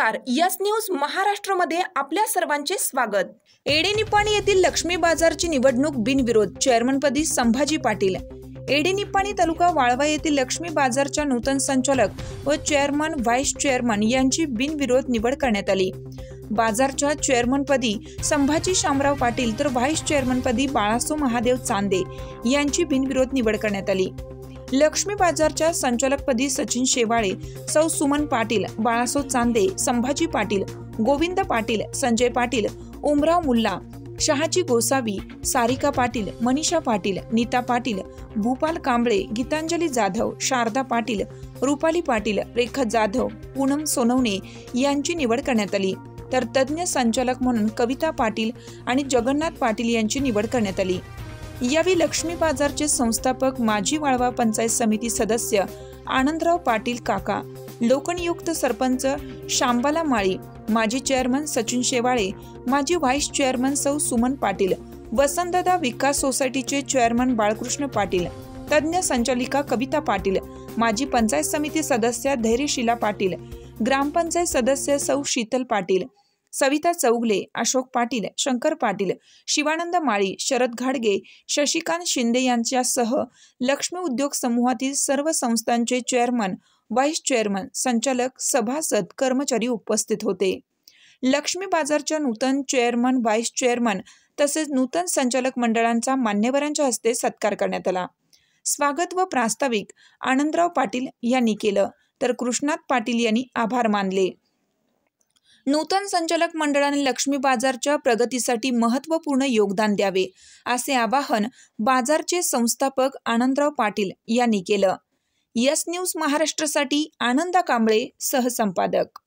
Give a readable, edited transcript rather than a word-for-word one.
नमस्कार, yes news महाराष्ट्रमध्ये आपल्या सर्वांचे स्वागत। एडेनिप्पाणी येथील लक्ष्मी बाजारची निवडणूक बिनविरोध, चेअरमनपदी संभाजी पाटील। एडेनिप्पाणी तालुका वाळवा येथील लक्ष्मी बाजारच्या नूतन संचालक व चेअरमन व्हाईस चेअरमन यांची बिनविरोध निवड करण्यात आली। बाजारच्या चेअरमनपदी संभाजी शामराव पाटील तर व्हाईस चेअरमनपदी बाळासो महादेव चांदे यांची बिनविरोध निवड करण्यात आली। लक्ष्मी बाजारच्या संचालकपदी सचिन शेवाळे, सौ सुमन पाटील, बाळासो चांदे, संभाजी पाटील, गोविंद पाटील, संजय पाटील, उमराव मुल्ला, शहाजी गोसावी, सारिका पाटील, मनीषा पाटील, नीता पाटील, भूपाल कांबळे, गीतांजली जाधव, शारदा पाटील, रुपाली पाटील, रेखा जाधव, पूनम सोनवणे यांची निवड करण्यात आली। तर तज्ञ संचालक म्हणून कविता पाटील आणि जगन्नाथ पाटील यांची निवड करण्यात आली। यावेळी लक्ष्मी बाजारचे संस्थापक, माजी वाळवा पंचायत समिती सदस्य आनंदराव पाटील काका, लोकनियुक्त सरपंच शांबाला माळी, माजी चेअरमन सचिन शेवाळे, माजी व्हाईस चेअरमन सौ सुमन पाटील, वसंतदादा विकास सोसायटीचे चेअरमन बाळकृष्ण पाटील, तज्ञ संचालिका कविता पाटील, माजी पंचायत समिती सदस्य धैर्यशीला पाटील, ग्रामपंचायत सदस्य सौ शीतल पाटील, सविता चौगले, अशोक पाटील, शंकर पाटील, शिवानंद माळी, शरद घाडगे, शशिकांत शिंदे यांच्यासह लक्ष्मी उद्योग समूहातील सर्व संस्थांचे चेअरमन, व्हाईस चेअरमन, संचालक, सभासद, कर्मचारी उपस्थित होते। लक्ष्मी बाजारच्या नूतन चेअरमन, व्हाईस चेअरमन तसेच नूतन संचालक मंडळांचा मान्यवरांच्या हस्ते सत्कार करण्यात आला। स्वागत व प्रास्ताविक आनंदराव पाटील यांनी केलं, तर कृष्णात पाटील यांनी आभार मानले। नूतन संचालक मंडळाने लक्ष्मी बाजारच्या प्रगतीसाठी महत्त्वपूर्ण योगदान द्यावे, असे आवाहन बाजारचे संस्थापक आनंदराव पाटील यांनी केलं। यस न्यूज महाराष्ट्रासाठी आनंदा कांबळे, सहसंपादक।